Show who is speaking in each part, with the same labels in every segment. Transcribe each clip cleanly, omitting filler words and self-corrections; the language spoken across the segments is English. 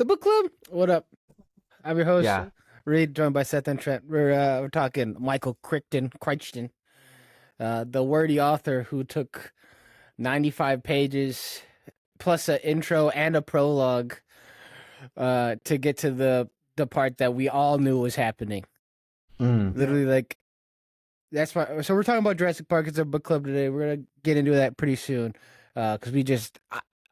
Speaker 1: The book club? What up? I'm your host,
Speaker 2: Yeah.
Speaker 1: Reed, joined by Seth and Trent. We're talking Michael Crichton, the wordy author who took 95 pages plus an intro and a prologue to get to the part that we all knew was happening.
Speaker 2: Mm.
Speaker 1: Literally, like that's why. So we're talking about Jurassic Park. It's a book club today. We're gonna get into that pretty soon because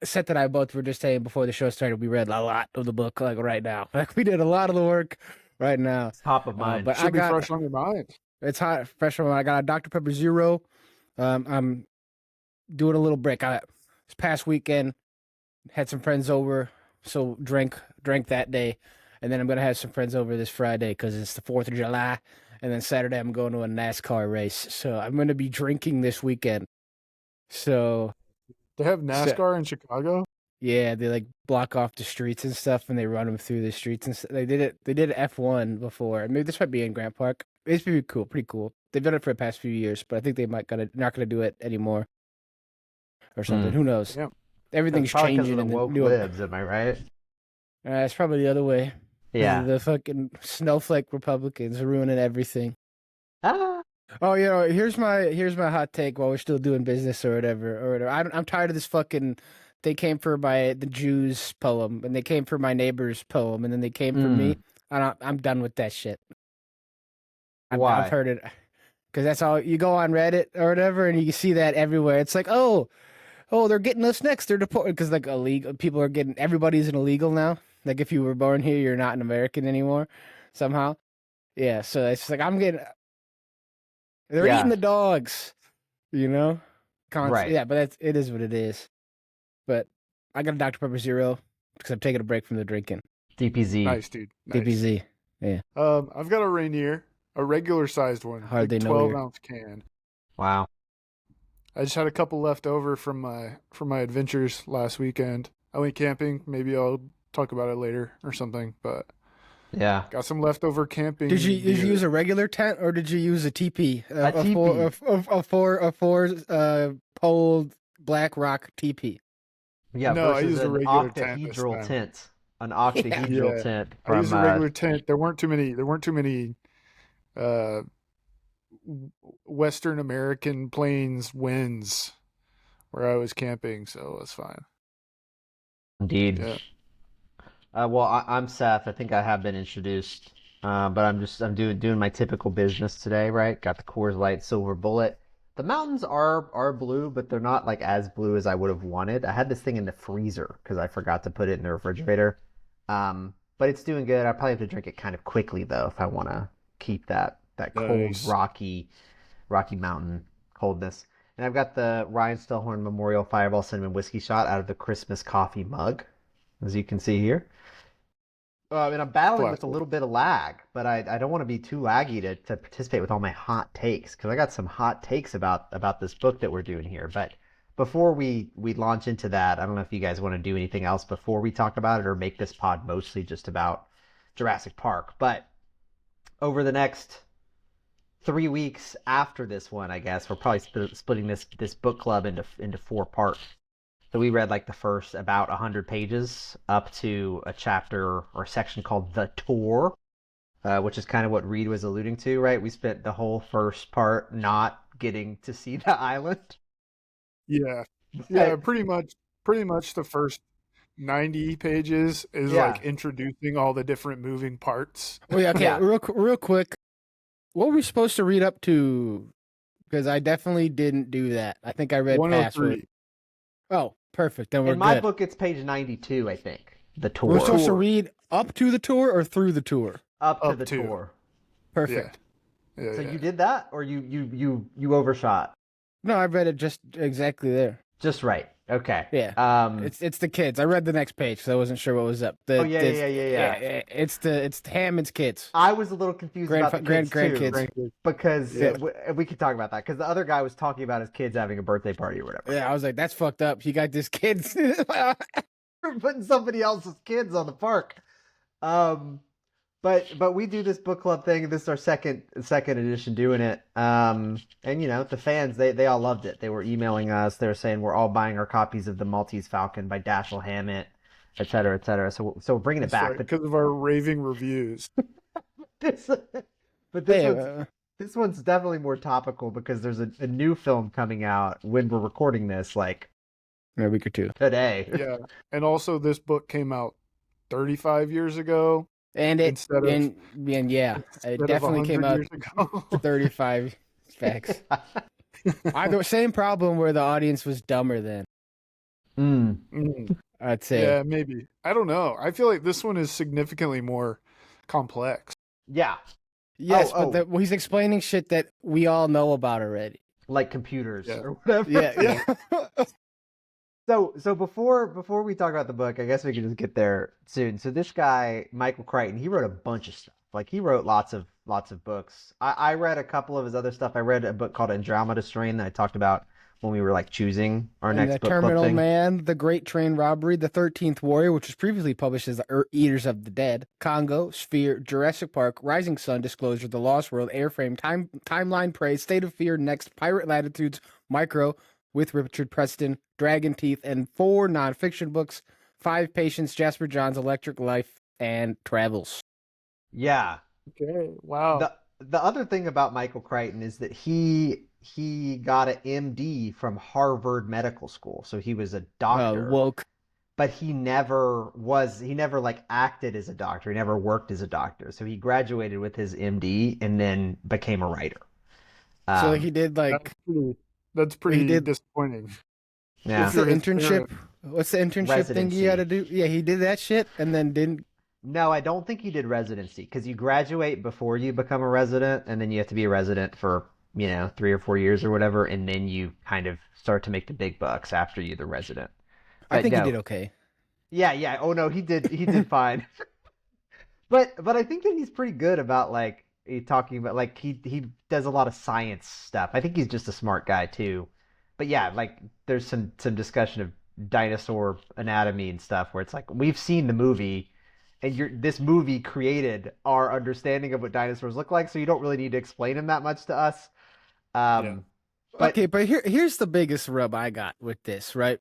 Speaker 1: Seth and I both were just saying before the show started, we read a lot of the book like right now. Like we did a lot of the work right now.
Speaker 2: It's top of mind.
Speaker 1: But I
Speaker 3: Should be
Speaker 1: got
Speaker 3: fresh on your mind.
Speaker 1: it's hot fresh from I got a Dr Pepper Zero. I'm doing a little break. This past weekend had some friends over, so drank that day, and then I'm gonna have some friends over this Friday because it's the 4th of July, and then Saturday I'm going to a NASCAR race. So I'm gonna be drinking this weekend. So
Speaker 3: They have
Speaker 1: So-
Speaker 3: NASCAR in Chicago.
Speaker 1: yeah, they like block off the streets and stuff, and they run them through the streets and stuff. They did it. They did F1 before. Maybe this might be in Grant Park. It's pretty cool. Pretty cool. They've done it for the past few years, but I think they might not gonna do it anymore or something. Who knows?
Speaker 3: Yeah.
Speaker 1: Everything's
Speaker 2: Probably 'cause
Speaker 1: changing
Speaker 2: of the
Speaker 1: in the
Speaker 2: woke
Speaker 1: new.
Speaker 2: libs, am I right?
Speaker 1: It's probably the other way.
Speaker 2: Yeah.
Speaker 1: The fucking snowflake Republicans are ruining everything.
Speaker 2: Ah.
Speaker 1: Oh, here's my hot take while we're still doing business or whatever. I'm tired of this fucking. They came for the Jews poem, and they came for my neighbor's poem, and then they came for me. I'm done with that shit.
Speaker 2: Why?
Speaker 1: I've heard it because that's all you go on Reddit or whatever, and you see that everywhere. It's like, oh, they're getting us next. They're deported because like illegal people are getting. Everybody's an illegal now. Like if you were born here, you're not an American anymore. Somehow, yeah. So it's like I'm getting. They're
Speaker 2: Yeah.
Speaker 1: eating the dogs, you know.
Speaker 2: Right.
Speaker 1: Yeah, but it is what it is. But I got a Dr Pepper Zero because I'm taking a break from the drinking.
Speaker 2: DPZ.
Speaker 3: Nice, dude. Nice.
Speaker 1: DPZ.
Speaker 3: I've got a Rainier, a regular sized one,
Speaker 1: Hardly
Speaker 3: like
Speaker 1: know
Speaker 3: 12-ounce can.
Speaker 2: Wow.
Speaker 3: I just had a couple left over from my adventures last weekend. I went camping. Maybe I'll talk about it later or something. But
Speaker 2: Yeah.
Speaker 3: got some leftover camping.
Speaker 1: Did you
Speaker 3: gear.
Speaker 1: use a regular tent or did you use a teepee?
Speaker 2: A
Speaker 1: A four poled black rock teepee.
Speaker 2: Yeah.
Speaker 3: No, I
Speaker 2: versus
Speaker 3: used a
Speaker 2: an
Speaker 3: regular tent this
Speaker 2: octahedral
Speaker 3: time.
Speaker 2: tent. An octahedral
Speaker 3: Yeah.
Speaker 2: tent
Speaker 3: I used
Speaker 2: from
Speaker 3: a regular tent. There weren't too many uh, Western American plains winds where I was camping, so it was fine.
Speaker 2: Indeed.
Speaker 3: Yeah.
Speaker 2: Well, I'm Seth. I think I have been introduced, but I'm doing my typical business today, right? Got the Coors Light Silver Bullet. The mountains are blue, but they're not like as blue as I would have wanted. I had this thing in the freezer because I forgot to put it in the refrigerator. But it's doing good. I probably have to drink it kind of quickly though if I want to keep that cold
Speaker 3: Nice.
Speaker 2: Rocky Mountain coldness. And I've got the Ryan Stellhorn Memorial Fireball Cinnamon Whiskey Shot out of the Christmas coffee mug, as you can see here. And I'm battling with a
Speaker 3: Classic.
Speaker 2: little bit of lag, but I don't want to be too laggy to participate with all my hot takes, because I got some hot takes about this book that we're doing here. But before we launch into that, I don't know if you guys want to do anything else before we talk about it, or make this pod mostly just about Jurassic Park. But over the next 3 weeks after this one, I guess, we're probably splitting this book club into 4 parts. So we read like the first about 100 pages up to a chapter or section called The Tour, which is kind of what Reed was alluding to, right? We spent the whole first part not getting to see the island.
Speaker 3: Yeah. Yeah, pretty much the first 90 pages is
Speaker 2: Yeah.
Speaker 3: like introducing all the different moving parts.
Speaker 1: Oh yeah, okay.
Speaker 2: Yeah.
Speaker 1: Real quick. What were we supposed to read up to? Because I definitely didn't do that. I think I read past.
Speaker 3: 103.
Speaker 1: Oh, perfect. Then we're
Speaker 2: In my
Speaker 1: good.
Speaker 2: book, it's page 92, I think. The Tour.
Speaker 1: We're supposed to
Speaker 3: Tour.
Speaker 1: read up to the tour or through the tour.
Speaker 2: Up to
Speaker 3: Up
Speaker 2: the
Speaker 3: to.
Speaker 2: tour.
Speaker 1: Perfect.
Speaker 3: Yeah,
Speaker 2: So
Speaker 3: yeah.
Speaker 2: you did that, or you overshot?
Speaker 1: No, I read it just exactly there.
Speaker 2: Just right. Okay.
Speaker 1: Yeah. It's the kids. I read the next page, so I wasn't sure what was up.
Speaker 2: Oh, yeah.
Speaker 1: It's Hammond's kids.
Speaker 2: I was a little confused about the kids too,
Speaker 1: grandkids.
Speaker 2: because
Speaker 1: Yeah.
Speaker 2: we could talk about that, because the other guy was talking about his kids having a birthday party or whatever.
Speaker 1: Yeah, I was like, that's fucked up. You got this kids.
Speaker 2: Putting somebody else's kids on the park. But we do this book club thing. This is our second edition doing it. And the fans, they all loved it. They were emailing us. They were saying we're all buying our copies of The Maltese Falcon by Dashiell Hammett. et cetera, et cetera. So we're bringing it
Speaker 3: That's right,
Speaker 2: back, but
Speaker 3: because of our raving reviews.
Speaker 2: this, but
Speaker 1: Hey,
Speaker 2: this one's definitely more topical because there's a new film coming out when we're recording this, like
Speaker 1: a week or two.
Speaker 2: today.
Speaker 3: Yeah. And also this book came out 35 years ago
Speaker 1: And
Speaker 3: instead of
Speaker 1: yeah, it definitely came
Speaker 3: 100
Speaker 1: out
Speaker 3: years ago.
Speaker 1: 35 facts. I had the same problem where the audience was dumber then,
Speaker 2: Mm.
Speaker 1: I'd say.
Speaker 3: Yeah, maybe. I don't know. I feel like this one is significantly more complex.
Speaker 2: Yeah.
Speaker 1: Yes,
Speaker 2: Oh,
Speaker 1: but he's explaining shit that we all know about already.
Speaker 2: like computers
Speaker 3: Yeah.
Speaker 2: or whatever.
Speaker 1: Yeah.
Speaker 2: So before we talk about the book, I guess we can just get there soon. So this guy, Michael Crichton, he wrote a bunch of stuff. Like he wrote lots of books. I read a couple of his other stuff. I read a book called Andromeda Strain that I talked about when we were like choosing our
Speaker 1: And
Speaker 2: next
Speaker 1: the
Speaker 2: book club
Speaker 1: Terminal
Speaker 2: thing.
Speaker 1: Man, The Great Train Robbery, The 13th Warrior, which was previously published as The Eaters of the Dead, Congo, Sphere, Jurassic Park, Rising Sun, Disclosure, The Lost World, Airframe, Timeline Prey, State of Fear, Next, Pirate Latitudes, Micro, with Richard Preston, Dragon Teeth, and 4 nonfiction books, 5 Patients, Jasper John's Electric Life, and Travels.
Speaker 2: Yeah.
Speaker 3: Okay. Wow.
Speaker 2: The other thing about Michael Crichton is that he got an MD from Harvard Medical School, so he was a doctor.
Speaker 1: Woke.
Speaker 2: But he never like acted as a doctor. He never worked as a doctor. So he graduated with his MD and then became a writer.
Speaker 1: So he did like
Speaker 3: That's pretty
Speaker 1: did-
Speaker 3: disappointing.
Speaker 2: Yeah.
Speaker 1: what's the
Speaker 3: If you're his
Speaker 1: internship?
Speaker 3: parent.
Speaker 1: What's the internship thing you had to do? Yeah, he did that shit and then didn't.
Speaker 2: No, I don't think he did residency because you graduate before you become a resident, and then you have to be a resident for 3 or 4 years or whatever, and then you kind of start to make the big bucks after you're the resident.
Speaker 1: I think
Speaker 2: no.
Speaker 1: he did okay.
Speaker 2: Yeah. Oh no, he did fine. But I think that he's pretty good about like talking about like he does a lot of science stuff. I think he's just a smart guy too. But yeah, like there's some discussion of dinosaur anatomy and stuff where it's like we've seen the movie and this movie created our understanding of what dinosaurs look like, so you don't really need to explain them that much to us.
Speaker 3: Yeah.
Speaker 2: But
Speaker 1: Okay, but here's the biggest rub I got with this, right?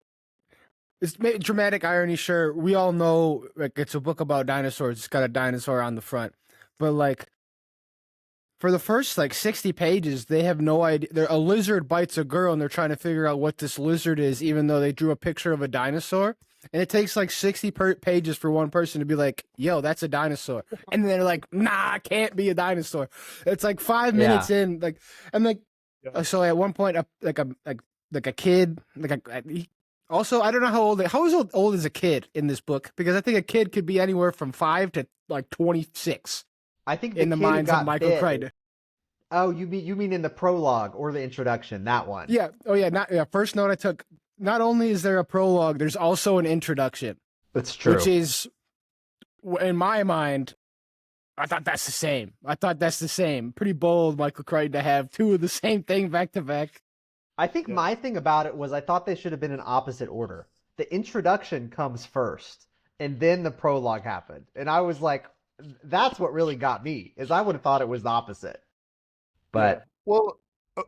Speaker 1: It's dramatic irony, sure. We all know like it's a book about dinosaurs. It's got a dinosaur on the front, but like for the first like 60 pages, they have no idea. A lizard bites a girl, and they're trying to figure out what this lizard is, even though they drew a picture of a dinosaur. And it takes like 60 pages for one person to be like, "Yo, that's a dinosaur," and they're like, "Nah, it can't be a dinosaur." It's like 5 minutes in, like, I'm like,
Speaker 3: Yeah.
Speaker 1: so at one point, like a kid, also, I don't know how old is a kid in this book, because I think a kid could be anywhere from 5 to like 26
Speaker 2: I think
Speaker 1: in the
Speaker 2: kid who
Speaker 1: minds of
Speaker 2: got
Speaker 1: Michael
Speaker 2: bit-
Speaker 1: Crichton.
Speaker 2: Oh, you mean in the prologue or the introduction? That one.
Speaker 1: Yeah. Oh yeah. First note I took. Not only is there a prologue, there's also an introduction,
Speaker 2: That's true.
Speaker 1: which is, in my mind, I thought that's the same. Pretty bold, Michael Crichton, to have two of the same thing back to back.
Speaker 2: I think
Speaker 3: Yeah.
Speaker 2: my thing about it was I thought they should have been in opposite order. The introduction comes first, and then the prologue happened. And I was like, that's what really got me, is I would have thought it was the opposite. But
Speaker 3: Well,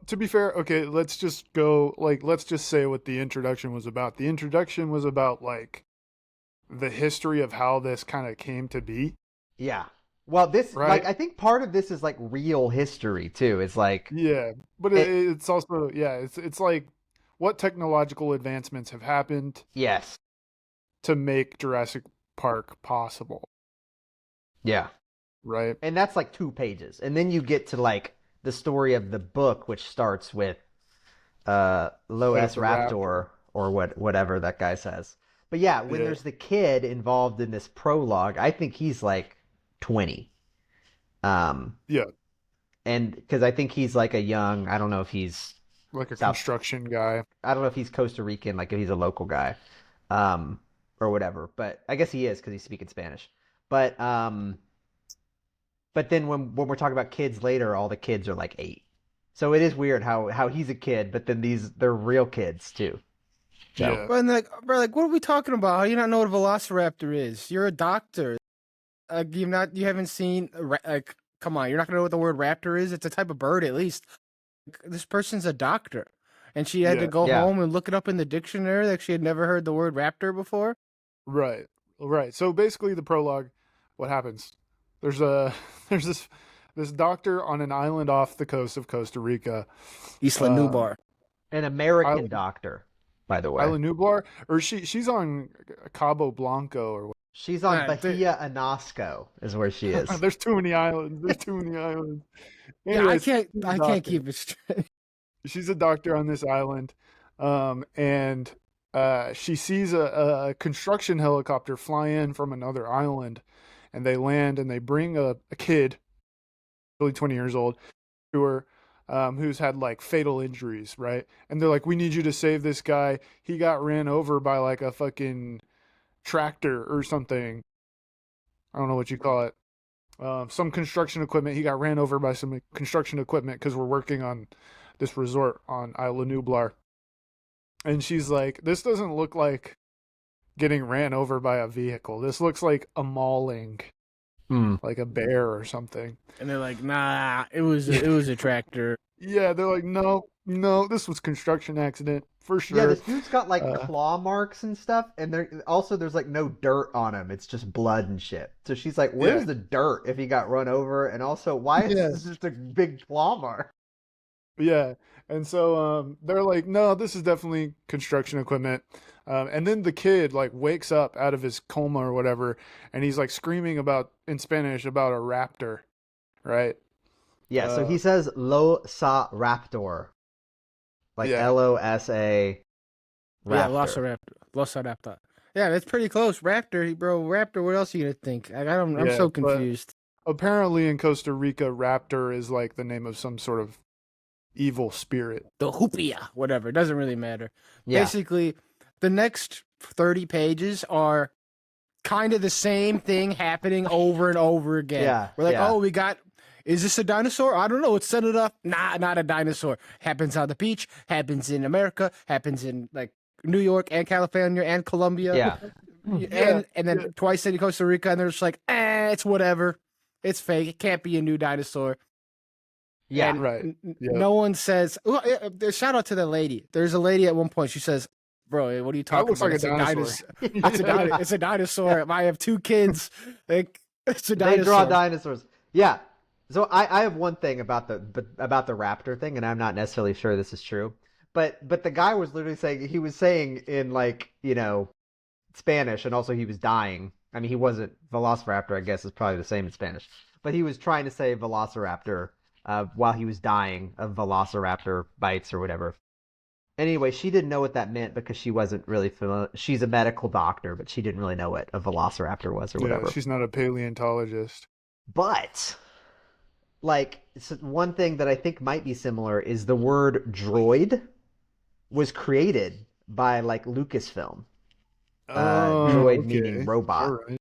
Speaker 3: to be fair, okay, let's just say what the introduction was about. The introduction was about like the history of how this kind of came to be.
Speaker 2: yeah. Well, this
Speaker 3: Right.
Speaker 2: like I think part of this is like real history too. It's like
Speaker 3: Yeah, but it's also it's like what technological advancements have happened
Speaker 2: yes.
Speaker 3: to make Jurassic Park possible,
Speaker 2: Yeah.
Speaker 3: right?
Speaker 2: And that's like 2 pages. And then you get to like the story of the book, which starts with Loess
Speaker 3: the
Speaker 2: Raptor or whatever that guy says. But yeah, when
Speaker 3: Yeah.
Speaker 2: there's the kid involved in this prologue, I think he's like 20.
Speaker 3: Yeah,
Speaker 2: And because I think he's like a young, I don't know if he's
Speaker 3: like a
Speaker 2: South-
Speaker 3: construction guy.
Speaker 2: I don't know if he's Costa Rican, like if he's a local guy, or whatever. But I guess he is because he's speaking Spanish. But then when we're talking about kids later, all the kids are like 8. So it is weird how he's a kid, but then they're real kids too. So,
Speaker 3: Yeah,
Speaker 1: But like, what are we talking about? How do you not know what a velociraptor is? You're a doctor. You haven't seen like, come on, you're not gonna know what the word raptor is. It's a type of bird, at least. This person's a doctor, and she had to
Speaker 3: Yeah.
Speaker 1: go
Speaker 2: Yeah.
Speaker 1: home and look it up in the dictionary. Like she had never heard the word raptor before.
Speaker 3: right. Right. So basically, the prologue, what happens? There's a there's this doctor on an island off the coast of Costa Rica.
Speaker 1: Isla
Speaker 3: Um,
Speaker 1: Nublar.
Speaker 2: An American
Speaker 3: Island,
Speaker 2: doctor, by the way.
Speaker 3: Island Nublar, or she's on Cabo Blanco or
Speaker 2: She's on
Speaker 1: There-
Speaker 2: Bahia Anasco, is where she is.
Speaker 3: there's too many islands. There's too many islands.
Speaker 1: yeah, I
Speaker 3: Anyways,
Speaker 1: can't.
Speaker 3: she's a
Speaker 1: I can't
Speaker 3: doctor.
Speaker 1: keep it straight.
Speaker 3: She's a doctor on this island, and she sees a construction helicopter fly in from another island, and they land and they bring a kid, really 20 years old, to her, who's had like fatal injuries, right? And they're like, "We need you to save this guy. He got ran over by like a fucking tractor or something. I don't know what you call it. Some construction equipment. He got ran over by some construction equipment because we're working on this resort on Isla Nublar." And she's like, "This doesn't look like getting ran over by a vehicle. This looks like a mauling, like a bear or something."
Speaker 1: And they're like, "Nah, it was a tractor."
Speaker 3: Yeah, they're like, "No, no, this was construction accident for sure."
Speaker 2: Yeah, this dude's got like
Speaker 3: Uh,
Speaker 2: claw marks and stuff, and there's like no dirt on him. It's just blood and shit. So she's like, "Where's
Speaker 3: Yeah.
Speaker 2: the dirt if he got run over?" And also, why is
Speaker 3: Yeah.
Speaker 2: this just a big claw mark?
Speaker 3: Yeah. And so they're like, "No, this is definitely construction equipment." And then the kid like wakes up out of his coma or whatever, and he's like screaming about in Spanish about a raptor, right?
Speaker 2: Yeah, so
Speaker 3: Uh,
Speaker 2: he says "Lo sa raptor," like
Speaker 3: Yeah.
Speaker 2: LOSA
Speaker 1: Yeah,
Speaker 2: raptor.
Speaker 1: Velociraptor. Yeah, that's pretty close. Raptor, bro. Raptor. What else are you gonna think? I'm
Speaker 3: Yeah,
Speaker 1: so
Speaker 3: but
Speaker 1: confused.
Speaker 3: apparently in Costa Rica, raptor is like the name of some sort of evil spirit.
Speaker 1: The hoopia, whatever. It doesn't really matter.
Speaker 2: Yeah,
Speaker 1: Basically, the next 30 pages are kind of the same thing happening over and over again.
Speaker 2: Yeah,
Speaker 1: We're like,
Speaker 2: yeah.
Speaker 1: oh, is this a dinosaur? I don't know. Let's set it up. Nah, not a dinosaur. Happens on the beach, happens in America, happens in like New York and California and Colombia.
Speaker 2: Yeah.
Speaker 1: And then
Speaker 3: yeah.
Speaker 1: twice in Costa Rica, and they're just like, it's whatever. It's fake. It can't be a new dinosaur.
Speaker 2: Yeah.
Speaker 1: And
Speaker 3: Right. Yeah.
Speaker 1: no one says, shout out to the lady. There's a lady at one point, she says, bro, what are you talking
Speaker 3: looks
Speaker 1: about?
Speaker 3: like a dinosaur.
Speaker 1: It's a dinosaur. I have two kids. Like, it's a
Speaker 2: They draw
Speaker 1: dinosaur.
Speaker 2: dinosaurs. Yeah. So I have one thing about the raptor thing, and I'm not necessarily sure this is true. But the guy was literally saying he was saying in like, Spanish, and also he was dying. I mean, he wasn't Velociraptor, I guess is probably the same in Spanish. But he was trying to say Velociraptor while he was dying of Velociraptor bites or whatever. Anyway, she didn't know what that meant because she wasn't really familiar. She's a medical doctor, but she didn't really know what a Velociraptor was or
Speaker 3: Yeah,
Speaker 2: whatever.
Speaker 3: she's not a paleontologist.
Speaker 2: But like one thing that I think might be similar is the word droid was created by like Lucasfilm. Droid meaning robot.
Speaker 3: All right.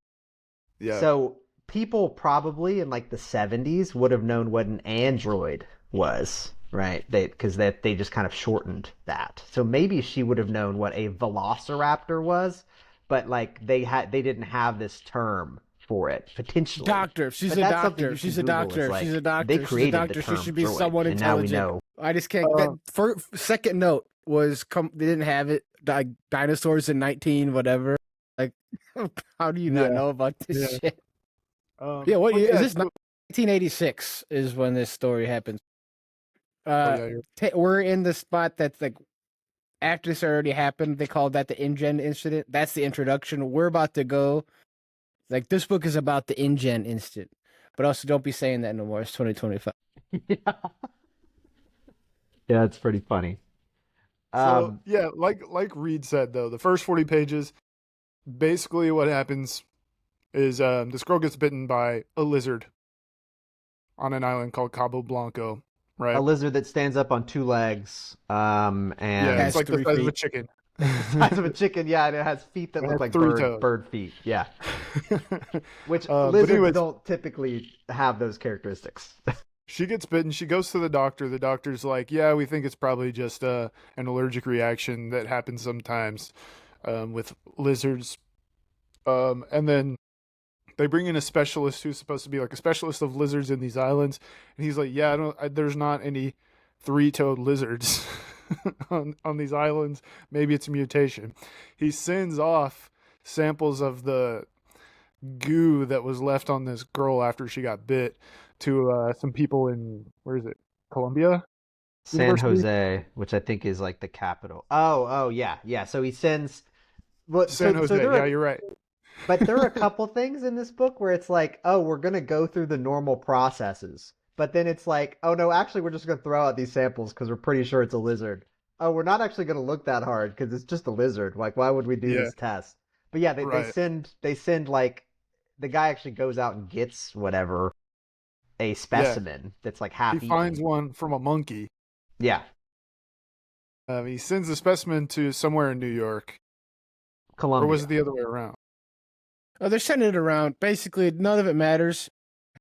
Speaker 3: Yeah.
Speaker 2: So people probably in like the 70s would have known what an android was, right? Because they just kind of shortened that. So maybe she would have known what a velociraptor was, but like they didn't have this term for it potentially.
Speaker 1: Doctor. She's
Speaker 2: But
Speaker 1: a
Speaker 2: that's something
Speaker 1: doctor.
Speaker 2: you
Speaker 1: She's
Speaker 2: can
Speaker 1: a
Speaker 2: Google,
Speaker 1: doctor.
Speaker 2: is like,
Speaker 1: She's a doctor.
Speaker 2: they
Speaker 1: She's a
Speaker 2: created the
Speaker 1: doctor. She
Speaker 2: term
Speaker 1: should be
Speaker 2: droid,
Speaker 1: someone
Speaker 2: and now we
Speaker 1: intelligent.
Speaker 2: know.
Speaker 1: I just can't. Second note was they didn't have it. Dinosaurs in 19 whatever. Like, how do you not
Speaker 3: Yeah.
Speaker 1: know about this
Speaker 3: Yeah.
Speaker 1: shit? Yeah, what
Speaker 3: well,
Speaker 1: is
Speaker 3: yeah,
Speaker 1: this?
Speaker 3: so-
Speaker 1: 1986 is when this story happens.
Speaker 3: yeah, you're-
Speaker 1: We're in the spot that's like after this already happened. They called that the InGen incident. That's the introduction. We're about to go. Like, this book is about the InGen incident, but also don't be saying that no more. It's 2025.
Speaker 2: Yeah, it's pretty funny.
Speaker 3: So yeah, like Reed said though, the first 40 pages, basically what happens is this girl gets bitten by a lizard on an island called Cabo Blanco, right?
Speaker 2: a lizard that stands up on two legs, and
Speaker 3: Yeah,
Speaker 1: Has
Speaker 3: it's like the
Speaker 1: 3
Speaker 3: size of a
Speaker 1: feet.
Speaker 3: chicken.
Speaker 2: size of a chicken, yeah, and it has feet that
Speaker 3: It
Speaker 2: look
Speaker 3: has
Speaker 2: like
Speaker 3: 3 toes.
Speaker 2: bird feet, yeah. Which
Speaker 3: But
Speaker 2: lizards
Speaker 3: anyways,
Speaker 2: don't typically have those characteristics.
Speaker 3: she gets bitten. She goes to the doctor. The doctor's like, "Yeah, we think it's probably just an allergic reaction that happens sometimes with lizards." And then they bring in a specialist who's supposed to be like a specialist of lizards in these islands, and he's like, "Yeah, there's not any 3-toed lizards on these islands. Maybe it's a mutation." He sends off samples of the goo that was left on this girl after she got bit to some people in, where is it? Columbia
Speaker 2: San
Speaker 3: University?
Speaker 2: Jose, which I think is like the capital. Oh, yeah, yeah. So he sends. Well,
Speaker 3: San
Speaker 2: so
Speaker 3: Jose. Yeah, you're right.
Speaker 2: but there are a couple things in this book where it's like, oh, we're gonna go through the normal processes, but then it's like, oh no, actually, we're just gonna throw out these samples because we're pretty sure it's a lizard. Oh, we're not actually gonna look that hard because it's just a lizard. Like, why would we do
Speaker 3: Yeah,
Speaker 2: this test? But yeah,
Speaker 3: right.
Speaker 2: they send like the guy actually goes out and gets whatever a
Speaker 3: Yeah,
Speaker 2: specimen that's like
Speaker 3: he
Speaker 2: half
Speaker 3: finds
Speaker 2: eaten.
Speaker 3: one from a monkey.
Speaker 2: Yeah,
Speaker 3: He sends the specimen to somewhere in New York, or was
Speaker 2: Columbia.
Speaker 3: it the other way around?
Speaker 1: Oh, they're sending it around. Basically, none of it matters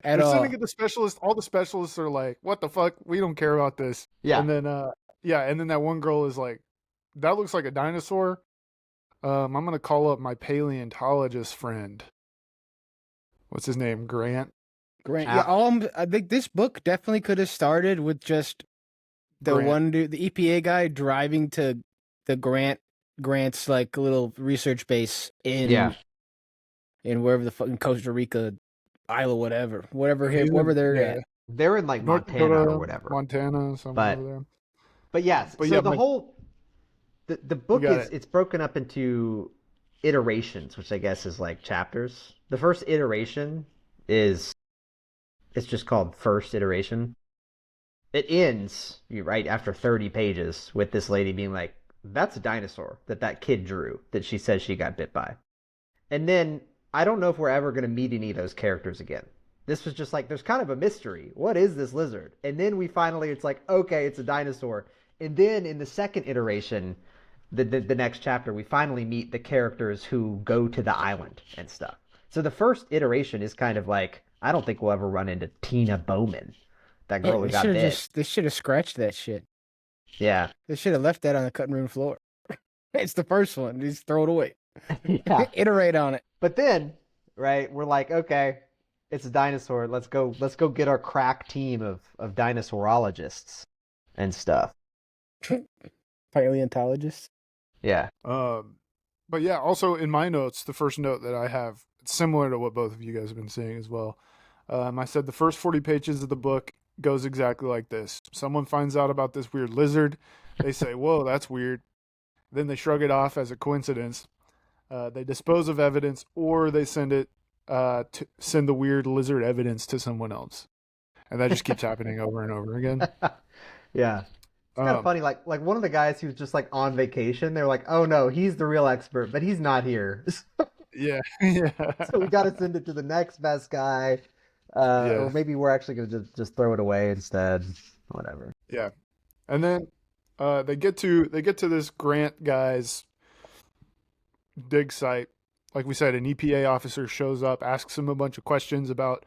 Speaker 1: at
Speaker 3: They're sending
Speaker 1: all.
Speaker 3: it to specialists. All the specialists are like, "What the fuck? We don't care about this."
Speaker 2: Yeah,
Speaker 3: And then, yeah, and then that one girl is like, "That looks like a dinosaur." I'm gonna call up my paleontologist friend. What's his name? Grant.
Speaker 1: Grant, yeah.
Speaker 2: uh,
Speaker 1: I think this book definitely could have started with just the
Speaker 3: Grant.
Speaker 1: one dude, the EPA guy, driving to the Grant's like little research base
Speaker 2: yeah.
Speaker 1: in wherever the fucking Costa Rica, Isla, whatever
Speaker 3: He's
Speaker 1: wherever
Speaker 3: in,
Speaker 1: they're
Speaker 3: yeah,
Speaker 1: at.
Speaker 2: They're in like
Speaker 3: North
Speaker 2: Montana or
Speaker 3: Dakota,
Speaker 2: whatever.
Speaker 3: Montana, somewhere over
Speaker 2: But
Speaker 3: there.
Speaker 2: yes,
Speaker 3: But
Speaker 2: so
Speaker 3: yeah,
Speaker 2: the
Speaker 3: but
Speaker 2: whole the
Speaker 3: you
Speaker 2: book
Speaker 3: got
Speaker 2: is
Speaker 3: it.
Speaker 2: it's broken up into iterations, which I guess is like chapters. The first iteration is it's just called first iteration. It ends you right after 30 pages with this lady being like, "That's a dinosaur that kid drew that she says she got bit by." And then I don't know if we're ever going to meet any of those characters again. This was just like, there's kind of a mystery. What is this lizard? And then we finally, it's like, okay, it's a dinosaur. And then in the second iteration, the next chapter, we finally meet the characters who go to the island and stuff. So the first iteration is kind of like, I don't think we'll ever run into Tina Bowman, that
Speaker 1: Yeah,
Speaker 2: girl who got bit.
Speaker 1: they should have scratched that shit.
Speaker 2: Yeah.
Speaker 1: They should have left that on the cutting room floor. It's the first one. Just throw it away.
Speaker 2: Yeah.
Speaker 1: Iterate on it.
Speaker 2: But then, right, we're like, okay, it's a dinosaur. Let's go get our crack team of dinosaurologists and stuff.
Speaker 1: Paleontologist.
Speaker 2: Yeah.
Speaker 3: Um, but yeah, also in my notes, the first note that I have, it's similar to what both of you guys have been saying as well. I said the first 40 pages of the book goes exactly like this. Someone finds out about this weird lizard. They say, "Whoa, that's weird." Then they shrug it off as a coincidence. They dispose of evidence, or they to send the weird lizard evidence to someone else, and that just keeps happening over and over again.
Speaker 2: Yeah. It's kind of
Speaker 3: Um,
Speaker 2: funny, like one of the guys who's just like on vacation, they're like, oh no, he's the real expert, but he's not here.
Speaker 3: yeah, yeah,
Speaker 2: So we gotta send it to the next best guy. Or
Speaker 3: yeah,
Speaker 2: maybe we're actually gonna just throw it away instead. Whatever.
Speaker 3: yeah. And then they get to this Grant guy's dig site. Like we said, an EPA officer shows up, asks him a bunch of questions about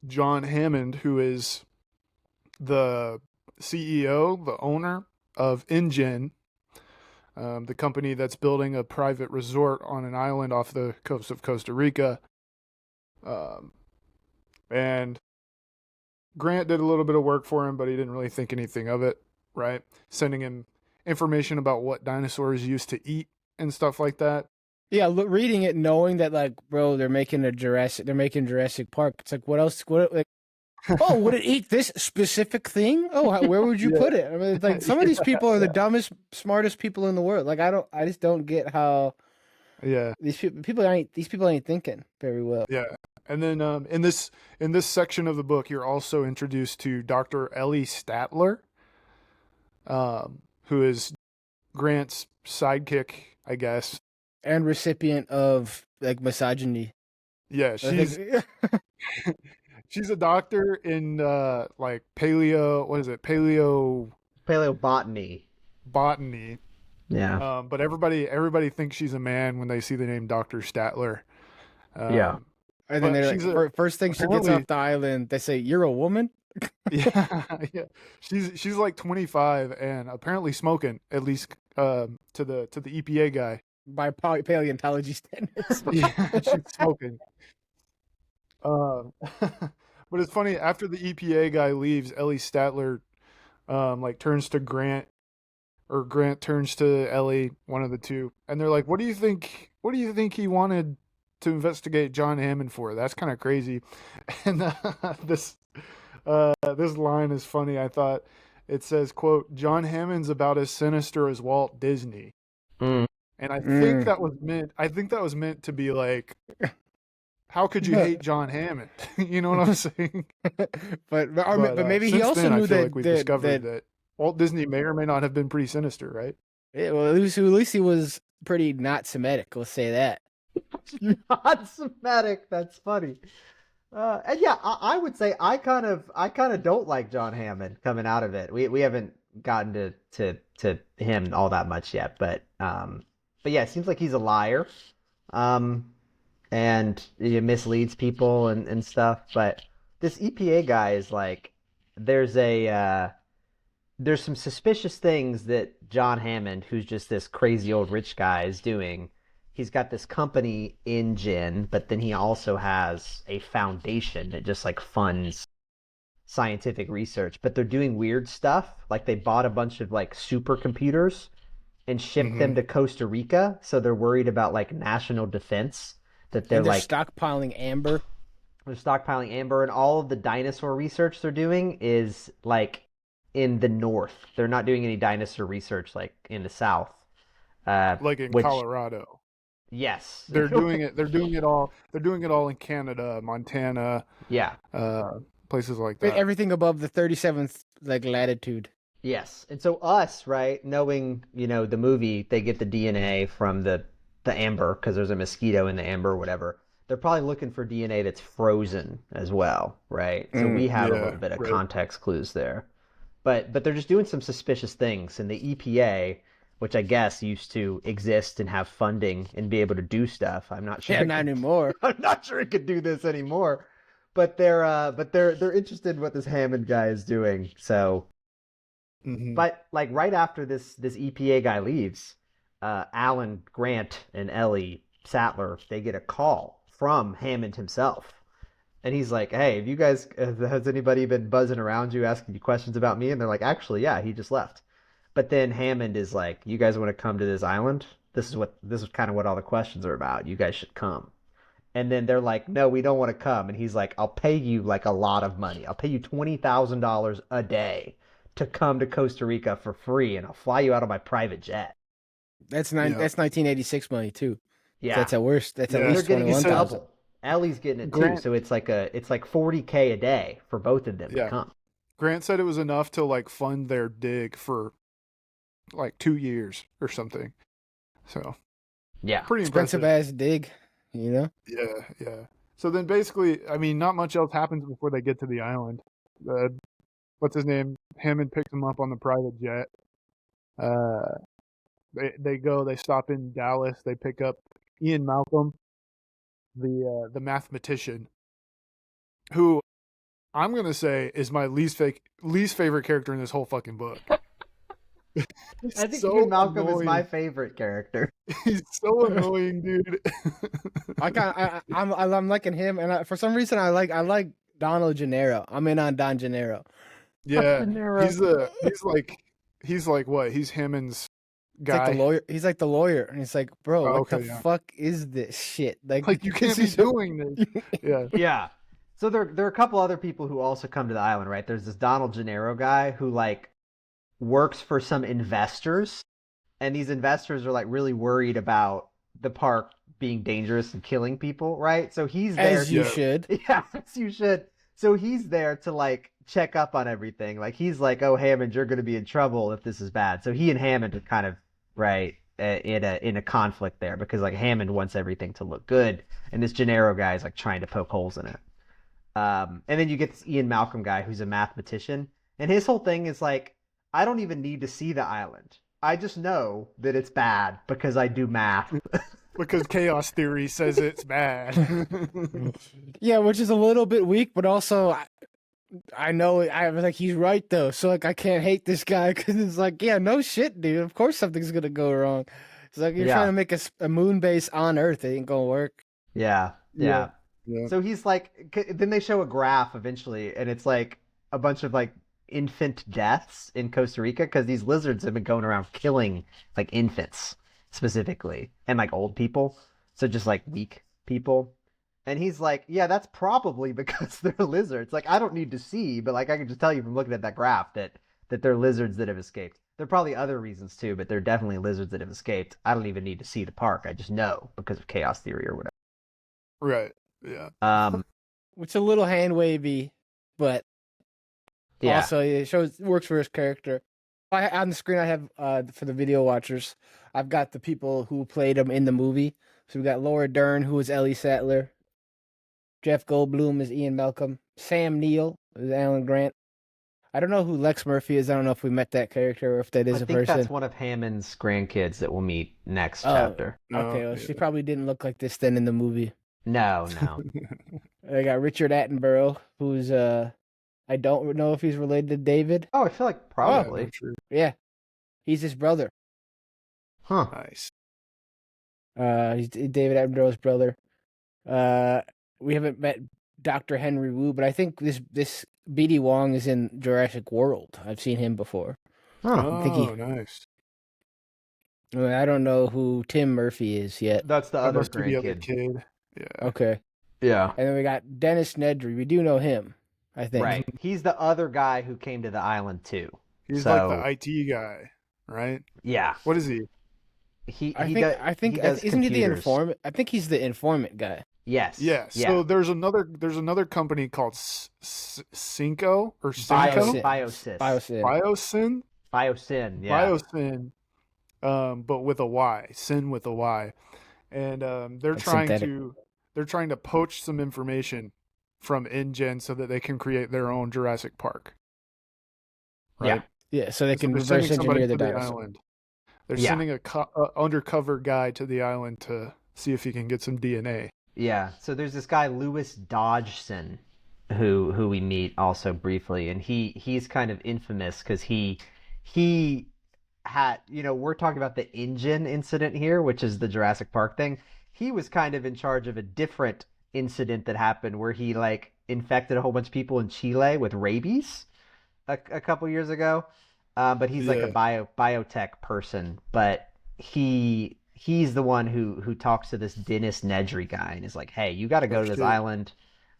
Speaker 3: John Hammond, who is the CEO, the owner of InGen, the company that's building a private resort on an island off the coast of Costa Rica. Um, and Grant did a little bit of work for him, but he didn't really think anything of it, right? Sending him information about what dinosaurs used to eat and stuff like that.
Speaker 1: Yeah, reading it, knowing that, like, bro, they're making Jurassic Park. It's like, what else? What, like, oh, would it eat this specific thing? Oh, where would you
Speaker 3: Yeah.
Speaker 1: put it? I mean, it's like some of these people are the dumbest, smartest people in the world. Like, I just don't get how
Speaker 3: Yeah.
Speaker 1: these people ain't thinking very well.
Speaker 3: Yeah. And then in this section of the book, you're also introduced to Dr. Ellie Statler, who is Grant's sidekick, I guess.
Speaker 1: And recipient of like misogyny.
Speaker 3: Yeah,
Speaker 1: I
Speaker 3: she's
Speaker 1: think,
Speaker 3: she's a doctor in like paleo, what is it? Paleo
Speaker 2: Paleobotany.
Speaker 3: botany.
Speaker 2: Yeah.
Speaker 3: But everybody thinks she's a man when they see the name Dr. Statler.
Speaker 2: Yeah.
Speaker 3: Um,
Speaker 1: I think
Speaker 3: but
Speaker 1: they're
Speaker 3: she's
Speaker 1: like, first thing she gets
Speaker 3: apparently
Speaker 1: off the island, they say, "You're a woman."
Speaker 3: yeah, yeah. She's like 25 and apparently smoking, at least to the EPA guy.
Speaker 1: By paleontology standards.
Speaker 3: Yeah, she's smoking. Um, but it's funny, after the EPA guy leaves, Ellie Statler like turns to Grant, or Grant turns to Ellie, one of the two, and they're like, "What do you think what do you think he wanted to investigate John Hammond for? That's kind of crazy. And this line is funny. I thought it says, "quote John Hammond's about as sinister as Walt Disney,"
Speaker 2: Mm.
Speaker 3: and I think that was meant. I think that was meant to be like, how could you hate John Hammond? You know what I'm saying?
Speaker 1: But maybe he
Speaker 3: since
Speaker 1: also
Speaker 3: then,
Speaker 1: knew
Speaker 3: I feel
Speaker 1: that
Speaker 3: like we discovered that Walt Disney may or may not have been pretty sinister, right?
Speaker 1: yeah, well, at least he was pretty not Semitic. Let's say that.
Speaker 2: Not Semitic. That's funny. And yeah, I would say I kind of don't like John Hammond coming out of it. We haven't gotten to him all that much yet, but yeah, it seems like he's a liar, and he misleads people and stuff. But this EPA guy is like, there's a there's some suspicious things that John Hammond, who's just this crazy old rich guy, is doing. He's got this company engine, but then he also has a foundation that just like funds scientific research. But they're doing weird stuff. Like they bought a bunch of like supercomputers and shipped them to Costa Rica. So they're worried about like national defense. That they're
Speaker 1: And they're
Speaker 2: like
Speaker 1: stockpiling amber.
Speaker 2: they're stockpiling amber, and all of the dinosaur research they're doing is like in the north. They're not doing any dinosaur research like in the south.
Speaker 3: Like in
Speaker 2: Which
Speaker 3: Colorado.
Speaker 2: yes,
Speaker 3: They're doing it. They're doing it all. They're doing it all in Canada, Montana,
Speaker 2: yeah,
Speaker 3: places like that.
Speaker 1: Everything above the 37th like latitude.
Speaker 2: yes. And so us, right, knowing the movie, they get the DNA from the amber because there's a mosquito in the amber or whatever. They're probably looking for DNA that's frozen as well, right? So we have a
Speaker 3: yeah,
Speaker 2: little bit of
Speaker 3: right.
Speaker 2: context clues there. But they're just doing some suspicious things, and the EPA, which I guess used to exist and have funding and be able to do stuff. I'm not sure.
Speaker 1: Yeah, not anymore.
Speaker 2: I'm not sure it could do this anymore. But they're interested in what this Hammond guy is doing. So, but like right after this EPA guy leaves, Alan Grant and Ellie Sattler, they get a call from Hammond himself. And he's like, "Hey, have you guys, has anybody been buzzing around you asking you questions about me?" And they're like, "Actually, yeah, he just left." But then Hammond is like, "You guys want to come to this island? This is kind of what all the questions are about. You guys should come." And then they're like, "No, we don't want to come." And he's like, "I'll pay you like a lot of money. I'll pay you $20,000 a day to come to Costa Rica for free, and I'll fly you out on my private jet."
Speaker 1: That's
Speaker 3: Yeah.
Speaker 1: that's 1986 money too.
Speaker 2: Yeah,
Speaker 1: That's at worst. That's at
Speaker 3: Yeah.
Speaker 2: they're
Speaker 1: least
Speaker 2: getting it
Speaker 1: 21,000.
Speaker 2: double. Ellie's getting it too,
Speaker 3: Grant-
Speaker 2: so it's like $40K a day for both of them
Speaker 3: Yeah.
Speaker 2: to come.
Speaker 3: Grant said it was enough to like fund their dig for like 2 years or something. So
Speaker 2: Yeah,
Speaker 3: pretty
Speaker 1: Expensive
Speaker 3: impressive.
Speaker 1: ass dig, you know?
Speaker 3: Yeah. So then basically, I mean, not much else happens before they get to the island. What's his name? Hammond picks them up on the private jet. They stop in Dallas. They pick up Ian Malcolm, the mathematician, who I'm gonna say is my least favorite character in this whole fucking book.
Speaker 2: I think
Speaker 3: so
Speaker 2: Ian Malcolm is
Speaker 3: annoying.
Speaker 2: my favorite character.
Speaker 3: He's so annoying, dude.
Speaker 1: I'm liking him, and for some reason I like Donald Gennaro. I'm in on Don Gennaro.
Speaker 3: Yeah,
Speaker 2: Gennaro.
Speaker 3: he's like what? He's Hammond's
Speaker 1: He's
Speaker 3: guy.
Speaker 1: like the lawyer. He's like the lawyer, and he's like, bro,
Speaker 3: Oh,
Speaker 1: what
Speaker 3: okay,
Speaker 1: the
Speaker 3: yeah.
Speaker 1: fuck is this shit?
Speaker 3: Like you can't be
Speaker 1: he's-
Speaker 3: doing this. Yeah.
Speaker 2: Yeah. So there are a couple other people who also come to the island, right? There's this Donald Gennaro guy who like works for some investors, and these investors are like really worried about the park being dangerous and killing people, right? So he's there.
Speaker 1: As you
Speaker 3: Yeah.
Speaker 1: should.
Speaker 2: Yeah, as you should. So he's there to like check up on everything. Like he's like, "Oh, Hammond, you're going to be in trouble if this is bad." So he and Hammond are kind of right in a conflict there because like Hammond wants everything to look good, and this Gennaro guy is like trying to poke holes in it. And then you get this Ian Malcolm guy who's a mathematician, and his whole thing is like, "I don't even need to see the island. I just know that it's bad because I do math."
Speaker 3: Because chaos theory says it's bad.
Speaker 1: Yeah, which is a little bit weak, but also I know I was like he's right though, so like I can't hate this guy because it's like yeah, no shit, dude. Of course something's gonna go wrong. It's like you're
Speaker 2: Yeah.
Speaker 1: trying to make a moon base on Earth. It ain't gonna work.
Speaker 2: Yeah.
Speaker 3: Yeah.
Speaker 2: So he's like, then they show a graph eventually, and it's like a bunch of like infant deaths in Costa Rica because these lizards have been going around killing like infants. specifically, and like old people, so just like weak people. And he's like, yeah, that's probably because they're lizards. Like, I don't need to see, but like I can just tell you from looking at that graph that they're lizards that have escaped. There are probably other reasons too, but they're definitely lizards that have escaped. I don't even need to see the park. I just know because of chaos theory or whatever.
Speaker 3: Right. Yeah.
Speaker 1: It's a little hand wavy, but
Speaker 2: Yeah.
Speaker 1: also it works for his character. On the screen I have for the video watchers, I've got the people who played him in the movie. So we got Laura Dern, who is Ellie Sattler. Jeff Goldblum is Ian Malcolm. Sam Neill is Alan Grant. I don't know who Lex Murphy is. I don't know if we met that character or if that is
Speaker 2: I
Speaker 1: a
Speaker 2: think
Speaker 1: person.
Speaker 2: that's one of Hammond's grandkids that we'll meet next
Speaker 1: Oh,
Speaker 2: chapter.
Speaker 1: okay. Well, she probably didn't look like this then in the movie.
Speaker 2: No.
Speaker 1: I got Richard Attenborough, who's I don't know if he's related to David.
Speaker 2: Oh, I feel like probably.
Speaker 1: Yeah, he's his brother.
Speaker 2: Huh.
Speaker 3: Nice.
Speaker 1: He's David Attenborough's brother. We haven't met Dr. Henry Wu, but I think this BD Wong is in Jurassic World. I've seen him before.
Speaker 2: Huh.
Speaker 1: I think
Speaker 3: nice.
Speaker 1: I don't know who Tim Murphy is yet.
Speaker 2: That's the
Speaker 3: That
Speaker 2: other
Speaker 3: must be the other
Speaker 2: grandkid.
Speaker 3: kid. Yeah.
Speaker 1: Okay.
Speaker 2: Yeah.
Speaker 1: And then we got Dennis Nedry. We do know him, I think.
Speaker 2: Right. He's the other guy who came to the island too.
Speaker 3: He's
Speaker 2: So-
Speaker 3: like the IT guy, right?
Speaker 2: Yeah.
Speaker 3: What is he?
Speaker 1: I think isn't he the informant? I think he's the informant guy.
Speaker 2: Yes.
Speaker 3: Yeah.
Speaker 2: Yeah.
Speaker 3: So there's another company called Cinco or
Speaker 1: Biosyn.
Speaker 3: Cinco
Speaker 2: Biosys.
Speaker 1: Biosyn.
Speaker 3: Biosyn.
Speaker 2: Yeah.
Speaker 3: Biosyn, but with a Y, Sin with a Y, and they're
Speaker 1: That's
Speaker 3: trying
Speaker 1: synthetic.
Speaker 3: to poach some information from InGen so that they can create their own Jurassic Park. Right?
Speaker 1: Yeah, so they
Speaker 3: So
Speaker 1: can
Speaker 3: they're
Speaker 1: reverse
Speaker 3: sending somebody
Speaker 1: engineer the
Speaker 3: to
Speaker 1: dinosaur.
Speaker 3: island. They're
Speaker 2: Yeah.
Speaker 3: sending a undercover guy to the island to see if he can get some DNA.
Speaker 2: Yeah. So there's this guy Lewis Dodgson who we meet also briefly, and he's kind of infamous because he had, we're talking about the InGen incident here, which is the Jurassic Park thing. He was kind of in charge of a different incident that happened where he like infected a whole bunch of people in Chile with rabies a couple years ago. But he's like a biotech person, but he's the one who talks to this Dennis Nedry guy and is like, hey, you got to go to this island.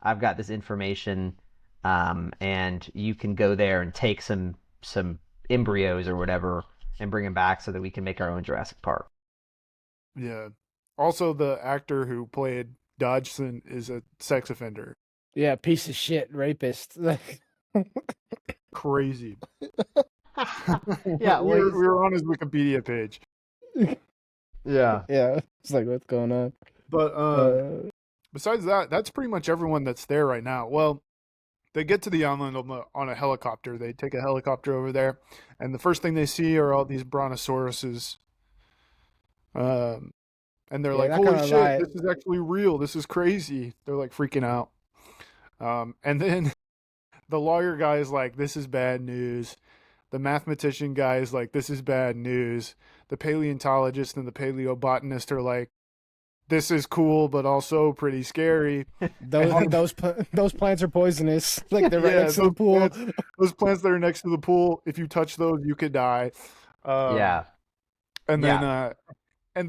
Speaker 2: I've got this information, and you can go there and take some embryos or whatever and bring them back so that we can make our own Jurassic Park.
Speaker 3: Yeah. Also, the actor who played Dodgson is a sex offender.
Speaker 1: Yeah, piece of shit, rapist.
Speaker 3: Crazy.
Speaker 2: Yeah,
Speaker 3: we were on his Wikipedia page.
Speaker 2: Yeah.
Speaker 1: Yeah, it's like, what's going on?
Speaker 3: But besides that, that's pretty much everyone that's there right now. Well, they get to the island on a helicopter. They take a helicopter over there, and the first thing they see are all these brontosauruses. And they're like, holy shit, this is actually real. This is crazy. They're like freaking out. And then the lawyer guy is like, this is bad news. The mathematician guy is like, this is bad news. The paleontologist and the paleobotanist are like, this is cool, but also pretty scary.
Speaker 1: Those plants are poisonous. Like they're right next to the pool.
Speaker 3: Those plants that are next to the pool, if you touch those, you could die.
Speaker 2: Yeah.
Speaker 3: And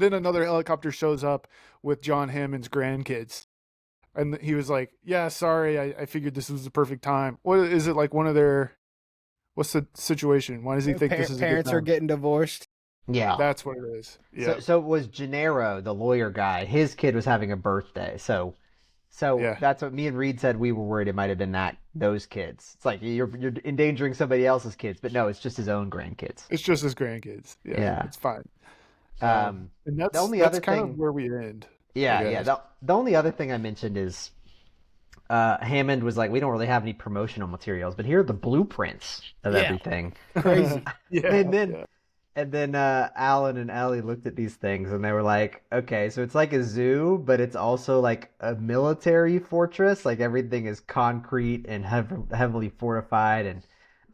Speaker 3: then another helicopter shows up with John Hammond's grandkids. And he was like, yeah, sorry, I figured this was the perfect time. What is it like one of their... What's the situation? Why does he think this is a good
Speaker 1: parents
Speaker 3: time?
Speaker 1: are getting divorced?
Speaker 2: Yeah.
Speaker 3: That's what it is. Yeah.
Speaker 2: So it was Gennaro, the lawyer guy. His kid was having a birthday. So that's what me and Reed said. We were worried it might have been those kids. It's like you're endangering somebody else's kids, but no, it's just his own grandkids.
Speaker 3: It's just his grandkids. Yeah. It's fine. And that's,
Speaker 2: the only
Speaker 3: that's
Speaker 2: other
Speaker 3: kind
Speaker 2: thing,
Speaker 3: of where we end.
Speaker 2: Yeah. The only other thing I mentioned is Hammond was like, we don't really have any promotional materials, but here are the blueprints of everything.
Speaker 1: Crazy.
Speaker 2: And then Alan and Ellie looked at these things and they were like, okay, so it's like a zoo, but it's also like a military fortress. Like everything is concrete and heavily fortified and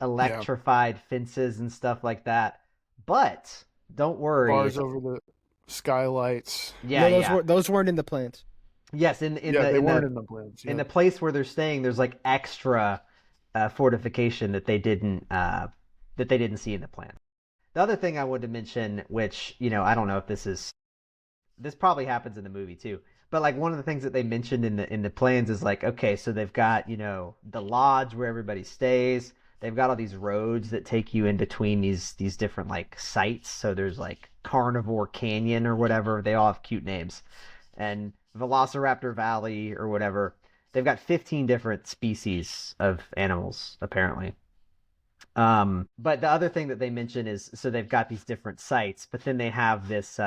Speaker 2: electrified fences and stuff like that. But don't worry.
Speaker 3: Bars over the skylights.
Speaker 1: Those weren't in the plans.
Speaker 2: Yes,
Speaker 3: they weren't in the plans.
Speaker 2: In the place where they're staying, there's like extra fortification that they didn't see in the plan. The other thing I wanted to mention, which, I don't know if this probably happens in the movie too. But like one of the things that they mentioned in the plans is like, okay, so they've got, the lodge where everybody stays. They've got all these roads that take you in between these different like sites. So there's like Carnivore Canyon or whatever. They all have cute names. And Velociraptor Valley or whatever. They've got 15 different species of animals apparently. But the other thing that they mention is so they've got these different sites, but then they have this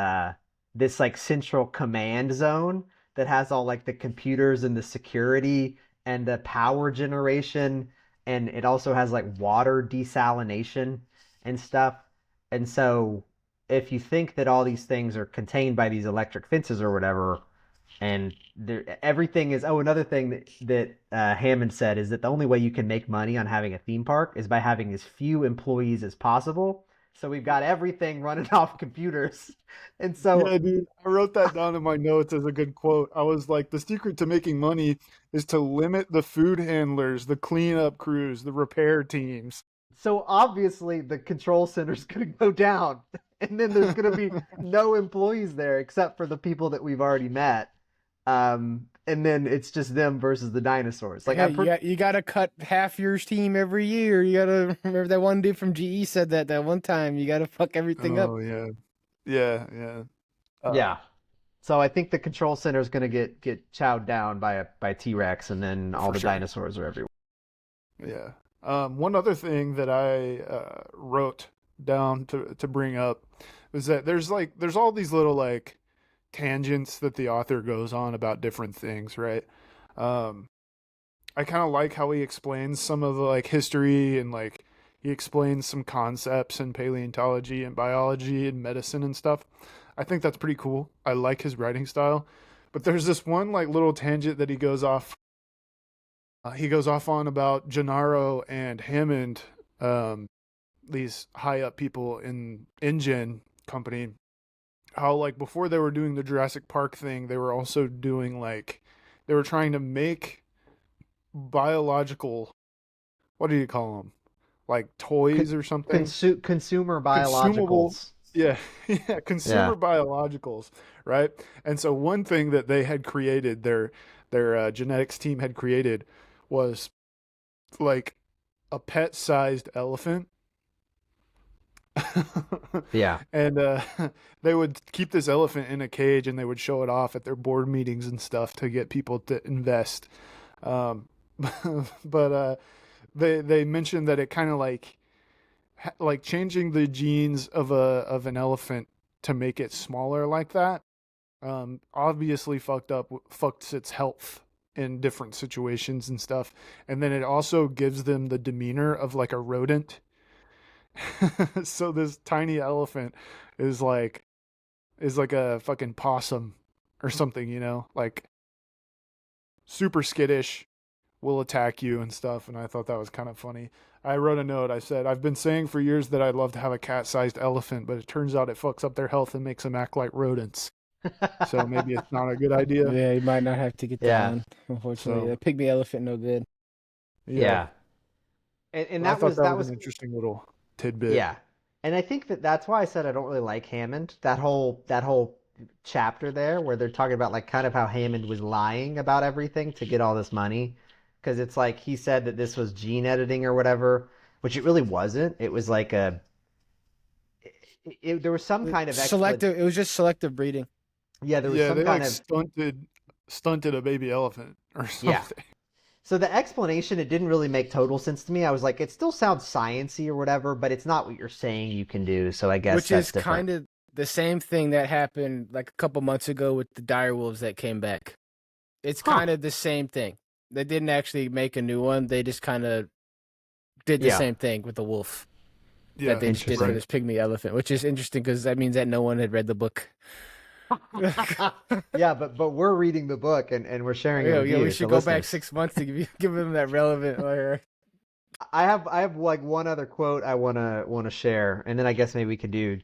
Speaker 2: like central command zone that has all like the computers and the security and the power generation, and it also has like water desalination and stuff. And so if you think that all these things are contained by these electric fences or whatever, and everything is. Oh, another thing that Hammond said is that the only way you can make money on having a theme park is by having as few employees as possible. So we've got everything running off computers, and so
Speaker 3: Yeah, dude, I wrote that down in my notes as a good quote. I was like, the secret to making money is to limit the food handlers, the cleanup crews, the repair teams.
Speaker 2: so obviously the control center's going to go down, and then there's going to be no employees there except for the people that we've already met. And then it's just them versus the dinosaurs. Like
Speaker 1: Yeah, you got to cut half your team every year. You got to remember that one dude from GE said that one time. You got to fuck everything up.
Speaker 3: Oh yeah, yeah, yeah.
Speaker 2: yeah. So I think the control center is going to get chowed down by T-Rex, and then all
Speaker 3: For
Speaker 2: the
Speaker 3: sure.
Speaker 2: dinosaurs are everywhere.
Speaker 3: Yeah. One other thing that I wrote down to bring up is that there's all these little like tangents that the author goes on about different things, right? Um, I kind of like how he explains some of the like history and like he explains some concepts in paleontology and biology and medicine and stuff. I think that's pretty cool. I like his writing style. But there's this one like little tangent that he goes off on about Gennaro and Hammond, these high up people in InGen company. How like before they were doing the Jurassic Park thing, they were also doing like they were trying to make biological, what do you call them? Like
Speaker 2: Con-
Speaker 3: toys or something?
Speaker 2: consumer
Speaker 3: Consumable.
Speaker 2: biologicals.
Speaker 3: Yeah, yeah, consumer
Speaker 2: Yeah.
Speaker 3: biologicals, right? And so one thing that they had created, their genetics team had created, was like a pet-sized elephant.
Speaker 2: Yeah.
Speaker 3: And they would keep this elephant in a cage and they would show it off at their board meetings and stuff to get people to invest. Um, but they mentioned that it kind of like changing the genes of an elephant to make it smaller like that obviously fucks its health in different situations and stuff, and then it also gives them the demeanor of like a rodent. So this tiny elephant is like a fucking possum or something, like super skittish, will attack you and stuff. And I thought that was kind of funny. I wrote a note. I said, I've been saying for years that I'd love to have a cat-sized elephant, but it turns out it fucks up their health and makes them act like rodents. So maybe it's not a good idea.
Speaker 1: Yeah, you might not have to get that
Speaker 2: Yeah.
Speaker 1: one. Unfortunately,
Speaker 3: So
Speaker 1: that pygmy elephant no good.
Speaker 3: yeah,
Speaker 2: Yeah. And
Speaker 3: I
Speaker 2: that
Speaker 3: thought
Speaker 2: was
Speaker 3: that
Speaker 2: that
Speaker 3: was an
Speaker 2: was
Speaker 3: interesting little tidbit.
Speaker 2: yeah. And I think that's why I said I don't really like Hammond. That whole chapter there where they're talking about like kind of how Hammond was lying about everything to get all this money. Because it's like he said that this was gene editing or whatever, which it really wasn't. It was like there was some kind of
Speaker 1: Selective. It was just selective breeding.
Speaker 2: yeah, there was
Speaker 3: Yeah,
Speaker 2: some
Speaker 3: they
Speaker 2: kind
Speaker 3: like
Speaker 2: of
Speaker 3: stunted a baby elephant or
Speaker 2: yeah.
Speaker 3: something.
Speaker 2: So the explanation, it didn't really make total sense to me. I was like, it still sounds sciency or whatever, but it's not what you're saying you can do. So I guess
Speaker 1: Which
Speaker 2: that's
Speaker 1: is
Speaker 2: different.
Speaker 1: kind of the same thing that happened like a couple months ago with the dire wolves that came back. It's
Speaker 2: Huh.
Speaker 1: kind of the same thing. They didn't actually make a new one. They just kind of did the
Speaker 2: Yeah.
Speaker 1: same thing with the wolf that
Speaker 3: Yeah,
Speaker 1: they just did for
Speaker 2: Interesting.
Speaker 1: this pygmy elephant, which is interesting because that means that no one had read the book.
Speaker 2: Yeah, but we're reading the book and we're sharing a
Speaker 1: Yeah,
Speaker 2: review.
Speaker 1: we
Speaker 2: So
Speaker 1: should go back
Speaker 2: listeners,
Speaker 1: 6 months to give them that relevant.
Speaker 2: I have like one other quote I wanna share, and then I guess maybe we could do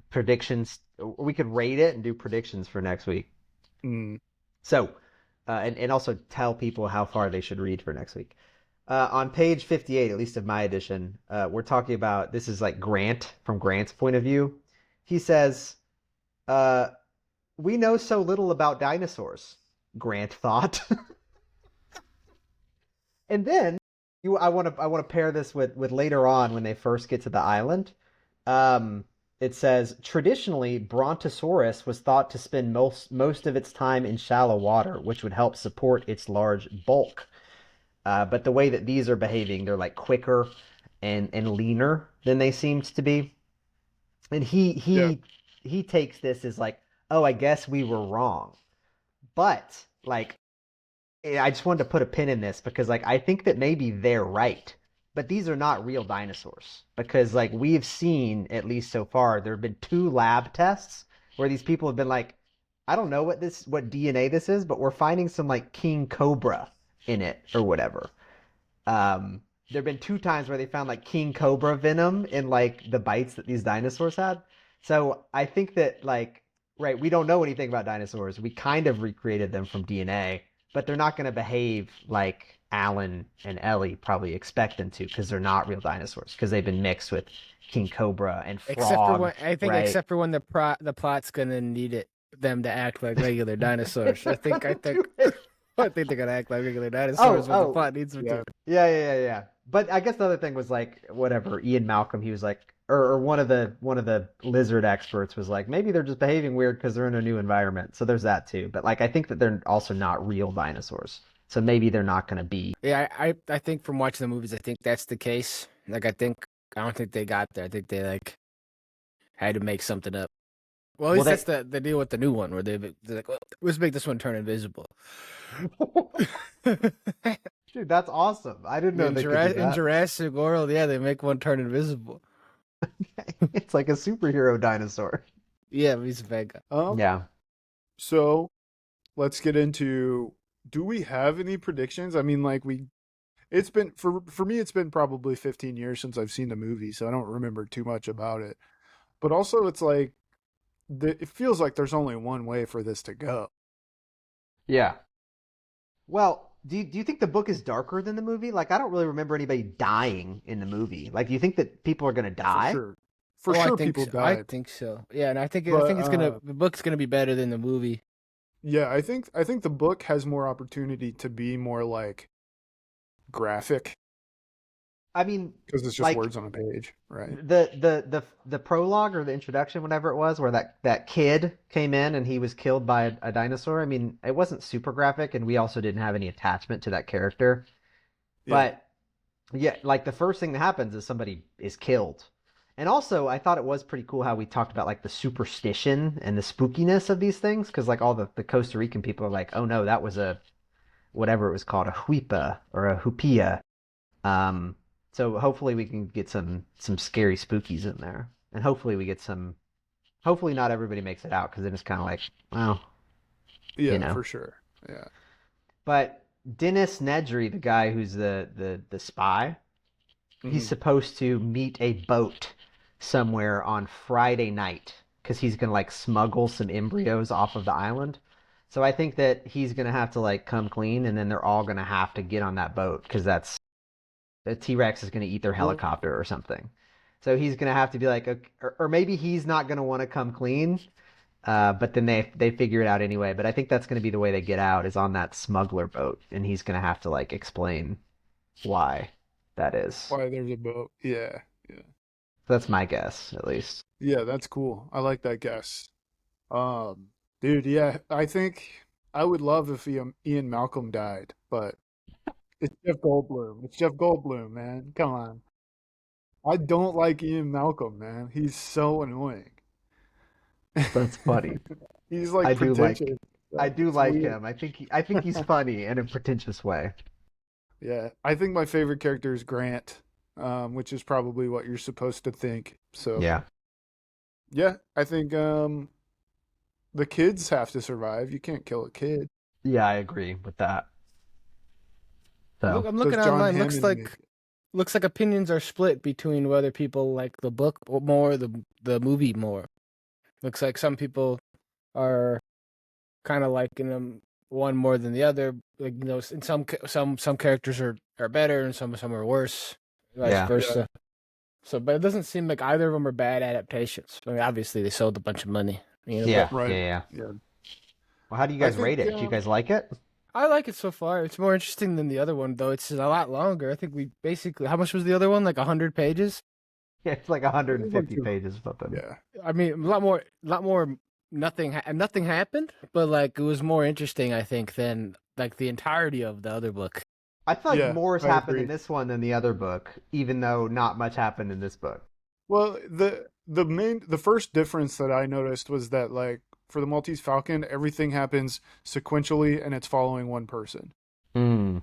Speaker 2: predictions. We could rate it and do predictions for next week.
Speaker 3: mm,
Speaker 2: So, and also tell people how far they should read for next week. On page 58, at least of my edition, we're talking about this is like Grant from Grant's point of view. He says, uh, "We know so little about dinosaurs," Grant thought. And then I want to pair this with later on when they first get to the island. Um, it says traditionally Brontosaurus was thought to spend most of its time in shallow water, which would help support its large bulk. But the way that these are behaving, they're like quicker and leaner than they seemed to be. And
Speaker 3: Yeah.
Speaker 2: he takes this as like, oh, I guess we were wrong. But like I just wanted to put a pin in this because like I think that maybe they're right. But these are not real dinosaurs because like we've seen at least so far there have been two lab tests where these people have been like I don't know what DNA this is, but we're finding some like king cobra in it or whatever. There have been two times where they found like king cobra venom in like the bites that these dinosaurs had. So I think that like right, we don't know anything about dinosaurs. We kind of recreated them from DNA, but they're not going to behave like Alan and Ellie probably expect them to because they're not real dinosaurs because they've been mixed with king cobra and
Speaker 1: Except for
Speaker 2: frog,
Speaker 1: when I think,
Speaker 2: right?
Speaker 1: except for when the plot's gonna need them to act like regular dinosaurs. I think I
Speaker 2: Gonna do
Speaker 1: think
Speaker 2: it.
Speaker 1: I think they're gonna act like regular
Speaker 2: Oh,
Speaker 1: dinosaurs when the
Speaker 2: oh,
Speaker 1: plot needs them
Speaker 3: Yeah.
Speaker 1: to.
Speaker 2: yeah. But I guess the other thing was like whatever Ian Malcolm. He was like, or one of the lizard experts was like, maybe they're just behaving weird because they're in a new environment. So there's that too. But like, I think that they're also not real dinosaurs. So maybe they're not going to be.
Speaker 1: Yeah, I think from watching the movies, I think that's the case. Like I don't think they got there. I think they like had to make something up. Well, at
Speaker 2: Well,
Speaker 1: least that's
Speaker 2: they.
Speaker 1: the deal with the new one, where they're like, well, let's make this one turn invisible.
Speaker 2: Dude, that's awesome. I didn't know they could do
Speaker 1: In
Speaker 2: that.
Speaker 1: Jurassic World, yeah, they make one turn invisible.
Speaker 2: It's like a superhero dinosaur.
Speaker 1: Yeah, he's a bad guy.
Speaker 2: Yeah.
Speaker 3: So let's get into, do we have any predictions? I mean, like it's been for me it's been probably 15 years since I've seen the movie, so I don't remember too much about it. But also it's like it feels like there's only one way for this to go.
Speaker 2: Yeah. Well, do you think the book is darker than the movie? Like, I don't really remember anybody dying in the movie. Like, do you think that people are going to
Speaker 3: For
Speaker 2: die?
Speaker 3: sure. For
Speaker 1: Oh, I
Speaker 3: sure
Speaker 1: think
Speaker 3: people
Speaker 1: so. I
Speaker 3: died.
Speaker 1: think so. Yeah, and I
Speaker 3: But
Speaker 1: think it's gonna the book's gonna be better than the movie.
Speaker 3: yeah, I think the book has more opportunity to be more like graphic
Speaker 2: I mean,
Speaker 3: because it's just
Speaker 2: like
Speaker 3: words on a page, right?
Speaker 2: the prologue or the introduction, whatever it was, where that kid came in and he was killed by a dinosaur. I mean, it wasn't super graphic, and we also didn't have any attachment to that character.
Speaker 3: Yeah.
Speaker 2: But yeah, like the first thing that happens is somebody is killed. And also, I thought it was pretty cool how we talked about like the superstition and the spookiness of these things, because like all the Costa Rican people are like, oh no, that was a whatever it was called, a huipa or a hupia. Um, so hopefully we can get some scary spookies in there, and hopefully we get some. Hopefully not everybody makes it out, because then it's kind of like, well, you
Speaker 3: Yeah,
Speaker 2: know.
Speaker 3: for sure. Yeah.
Speaker 2: But Dennis Nedry, the guy who's the spy, he's
Speaker 3: Hmm.
Speaker 2: supposed to meet a boat somewhere on Friday night because he's gonna like smuggle some embryos off of the island. So I think that he's gonna have to like come clean, and then they're all gonna have to get on that boat because that's the T Rex is gonna eat their
Speaker 3: Well,
Speaker 2: helicopter or something. So he's gonna have to be like, okay, or maybe he's not gonna want to come clean, but then they figure it out anyway. But I think that's gonna be the way they get out is on that smuggler boat, and he's gonna have to like explain why that is.
Speaker 3: why there's a boat. Yeah. Yeah.
Speaker 2: That's my guess, at least.
Speaker 3: Yeah, that's cool. I like that guess. Um, dude, yeah, I think I would love if Ian Malcolm died, but it's Jeff Goldblum. It's Jeff Goldblum, man. Come on. I don't like Ian Malcolm, man. He's so annoying.
Speaker 2: That's funny.
Speaker 3: He's
Speaker 2: I
Speaker 3: like
Speaker 2: do like
Speaker 3: pretentious.
Speaker 2: I do
Speaker 3: It's
Speaker 2: like
Speaker 3: weird.
Speaker 2: him. I think he's funny in a pretentious way.
Speaker 3: Yeah, I think my favorite character is Grant, which is probably what you're supposed to think. So,
Speaker 2: Yeah.
Speaker 3: yeah, I think the kids have to survive. You can't kill a kid.
Speaker 2: Yeah, I agree with that. So,
Speaker 1: I'm
Speaker 3: Does
Speaker 1: looking
Speaker 3: John
Speaker 1: online.
Speaker 3: Hammond make it?
Speaker 1: Looks like opinions are split between whether people like the book more, the movie more. Looks like some people are kind of liking them, one more than the other. Like in some characters are better and some are worse, vice
Speaker 2: Yeah.
Speaker 1: versa. So, but it doesn't seem like either of them are bad adaptations. I mean, obviously they sold a bunch of money,
Speaker 2: Yeah.
Speaker 1: but
Speaker 3: Right.
Speaker 2: Yeah.
Speaker 3: Yeah.
Speaker 2: Well, how do you
Speaker 3: I
Speaker 2: guys rate
Speaker 3: think
Speaker 2: it? Do you guys like it?
Speaker 1: I like it so far. It's more interesting than the other one, though. It's a lot longer. I think we basically, how much was the other one? Like 100 pages?
Speaker 2: Yeah, it's like
Speaker 3: it was like
Speaker 2: 150 pages or something.
Speaker 3: Yeah.
Speaker 1: I mean, a lot more. Nothing happened, but like it was more interesting, I think, than like the entirety of the other book.
Speaker 2: I feel like
Speaker 3: Yeah,
Speaker 2: more has
Speaker 3: I
Speaker 2: happened
Speaker 3: agree.
Speaker 2: in this one than the other book, even though not much happened in this book.
Speaker 3: Well, the first difference that I noticed was that like for the Maltese Falcon, everything happens sequentially and it's following one person,
Speaker 2: Hmm.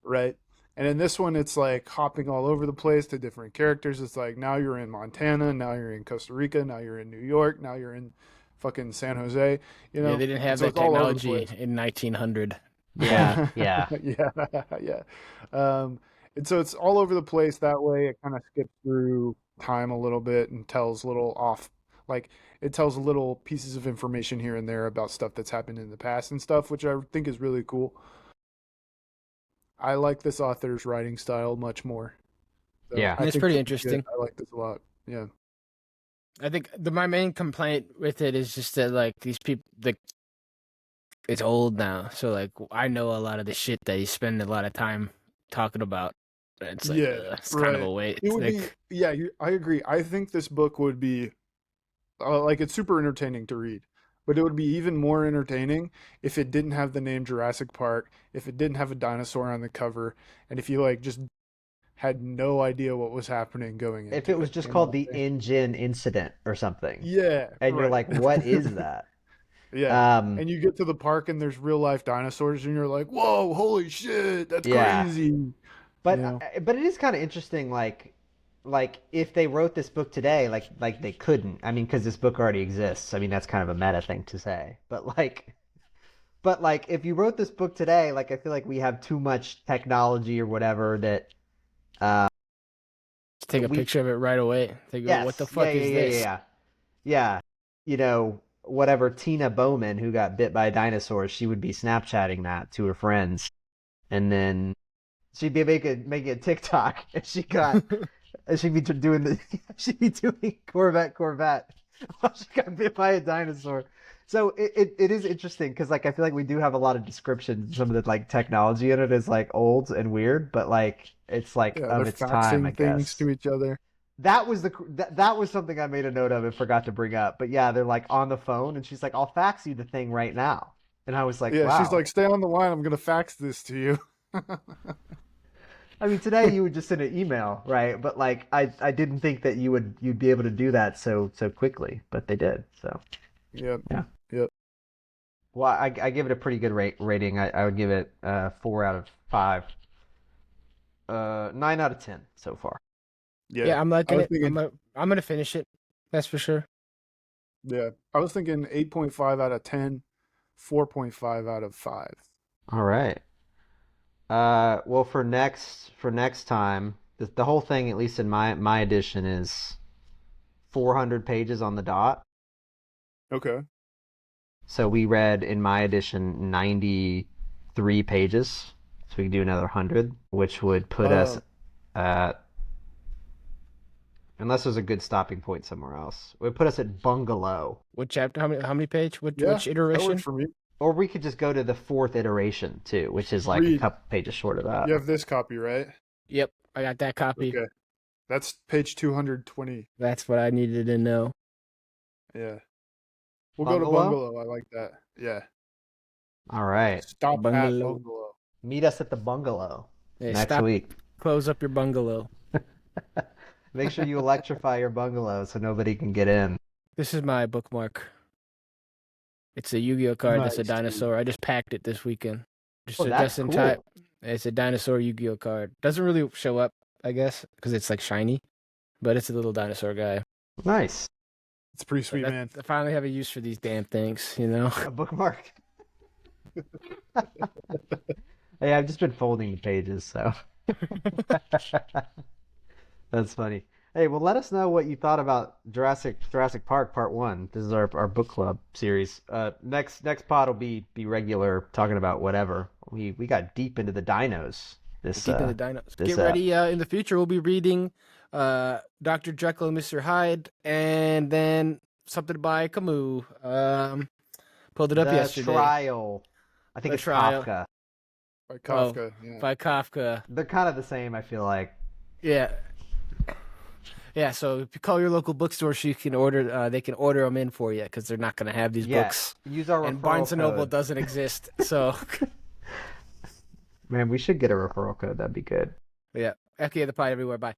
Speaker 3: right? And in this one, it's like hopping all over the place to different characters. It's like now you're in Montana, now you're in Costa Rica, now you're in New York, now you're in fucking San Jose, you
Speaker 1: Yeah,
Speaker 3: know?
Speaker 1: they didn't
Speaker 3: And
Speaker 1: have
Speaker 3: so
Speaker 1: that
Speaker 3: it's all over the
Speaker 1: technology
Speaker 3: place.
Speaker 1: in 1900.
Speaker 2: Yeah, yeah.
Speaker 3: Yeah, yeah. Um, and so it's all over the place that way. It kind of skips through time a little bit and tells little off, like it tells little pieces of information here and there about stuff that's happened in the past and stuff, which I think is really cool. I like this author's writing style much more. So
Speaker 2: Yeah.
Speaker 3: I
Speaker 1: And it's
Speaker 3: think
Speaker 1: pretty
Speaker 3: this is good.
Speaker 1: interesting.
Speaker 3: I like this a lot. Yeah.
Speaker 1: I think my main complaint with it is just that like these people, like it's old now, so like I know a lot of the shit that he's spending a lot of time talking about. It's like
Speaker 3: Yeah,
Speaker 1: it's kind of a
Speaker 3: right.
Speaker 1: waste.
Speaker 3: It would be,
Speaker 1: Like
Speaker 3: yeah, I agree. I think this book would be like it's super entertaining to read, but it would be even more entertaining if it didn't have the name Jurassic Park, if it didn't have a dinosaur on the cover, and if you like just had no idea what was happening going
Speaker 2: If
Speaker 3: into
Speaker 2: it was
Speaker 3: it.
Speaker 2: just
Speaker 3: You know what
Speaker 2: called
Speaker 3: I'm
Speaker 2: the
Speaker 3: saying?
Speaker 2: engine incident or something,
Speaker 3: Yeah,
Speaker 2: and you're
Speaker 3: right.
Speaker 2: like, what is that?
Speaker 3: Yeah.
Speaker 2: Um,
Speaker 3: And you get to the park and there's real life dinosaurs and you're like, "Whoa, holy shit, that's
Speaker 2: yeah.
Speaker 3: crazy." You know?
Speaker 2: But it is kind of interesting, like if they wrote this book today, like they couldn't. I mean, because this book already exists. I mean, that's kind of a meta thing to say. But like if you wrote this book today, like I feel like we have too much technology or whatever that uh
Speaker 1: just take a
Speaker 2: we
Speaker 1: picture of it right away. They go, what the
Speaker 2: yes, yeah,
Speaker 1: fuck
Speaker 2: yeah,
Speaker 1: is
Speaker 2: yeah, yeah,
Speaker 1: this?
Speaker 2: yeah. Yeah. You know, whatever Tina Bowman who got bit by a dinosaur, she would be Snapchatting that to her friends, and then she'd be making a TikTok, and she'd be doing the she'd be doing Corvette while she got bit by a dinosaur. So it is interesting because like I feel like we do have a lot of descriptions. Some of the like technology in it is like old and weird, but like it's like
Speaker 3: Yeah,
Speaker 2: of
Speaker 3: they're
Speaker 2: its time, I
Speaker 3: faxing things
Speaker 2: guess.
Speaker 3: to each other.
Speaker 2: That was something I made a note of and forgot to bring up. But yeah, they're like on the phone, and she's like, "I'll fax you the thing right now," and I was like,
Speaker 3: Yeah, she's
Speaker 2: "Wow."
Speaker 3: like, "Stay on the line. I'm gonna fax this to you."
Speaker 2: I mean, today you would just send an email, right? But like, I didn't think that you'd be able to do that so quickly, but they did. So
Speaker 3: Yep.
Speaker 2: yeah.
Speaker 3: Yep.
Speaker 2: Well, I give it a pretty good rating. I would give it 4 out of 5, 9 out of 10 so far.
Speaker 3: Yeah.
Speaker 1: Yeah, I'm
Speaker 3: I
Speaker 1: liking
Speaker 3: was
Speaker 1: it.
Speaker 3: thinking,
Speaker 1: I'm gonna finish it. That's for sure.
Speaker 3: yeah. I was thinking 8.5 out of 10, 4.5 out of 5.
Speaker 2: All right. Well, for next time, the whole thing, at least in my edition, is 400 pages on the dot.
Speaker 3: Okay.
Speaker 2: So we read in my edition 93 pages. So we can do another 100, which would put us
Speaker 3: Uh,
Speaker 2: at, unless there's a good stopping point somewhere else, it would put us at bungalow.
Speaker 1: What chapter? How many page?
Speaker 3: yeah,
Speaker 1: Which
Speaker 3: that works
Speaker 1: iteration?
Speaker 3: for me.
Speaker 2: Or we could just go to the fourth iteration too, which is like a
Speaker 3: Read.
Speaker 2: couple pages short of that.
Speaker 3: You have this copy, right?
Speaker 1: Yep, I got that copy.
Speaker 3: Okay. That's page 220.
Speaker 1: That's what I needed to know.
Speaker 3: Yeah. We'll go to
Speaker 2: Bungalow?
Speaker 3: bungalow. I like that. Yeah.
Speaker 2: All right.
Speaker 3: Stop at
Speaker 1: Bungalow.
Speaker 3: bungalow.
Speaker 2: Meet us at the bungalow
Speaker 1: Hey,
Speaker 2: next
Speaker 1: stop.
Speaker 2: week.
Speaker 1: Close up your bungalow.
Speaker 2: Make sure you electrify your bungalow so nobody can get in.
Speaker 1: This is my bookmark. It's a Yu-Gi-Oh card. That's a
Speaker 3: Nice, dude.
Speaker 1: dinosaur. I just packed it this weekend.
Speaker 2: Oh, that's
Speaker 1: Just in time.
Speaker 2: cool.
Speaker 1: It's a dinosaur Yu-Gi-Oh card. Doesn't really show up, I guess, because it's like shiny, but it's a little dinosaur guy.
Speaker 2: Nice.
Speaker 3: It's pretty sweet, man.
Speaker 1: I finally have a use for these damn things, you know.
Speaker 2: A bookmark. Hey, I've just been folding the pages, so that's funny. Hey, well, let us know what you thought about Jurassic Park Part One. This is our book club series. Next pod will be regular, talking about whatever. We got deep into the dinos.
Speaker 1: Deep in the dinos.
Speaker 2: This
Speaker 1: Get ready. In the future, we'll be reading Dr. Jekyll and Mr. Hyde, and then something by Camus. Pulled it up
Speaker 2: the
Speaker 1: yesterday.
Speaker 2: trial. I think
Speaker 1: The
Speaker 2: it's
Speaker 1: Trial.
Speaker 2: Kafka.
Speaker 3: By Kafka. Yeah.
Speaker 1: By Kafka.
Speaker 2: They're kind of the same, I feel like.
Speaker 1: Yeah. Yeah, so if you call your local bookstore, so you can order. They can order them in for you because they're not going to have these
Speaker 2: Yeah,
Speaker 1: books.
Speaker 2: use our
Speaker 1: And
Speaker 2: referral
Speaker 1: Barnes and Noble
Speaker 2: code.
Speaker 1: doesn't exist. So
Speaker 2: Man, we should get a referral code. That'd be good.
Speaker 1: yeah, FK the Pie everywhere. Bye.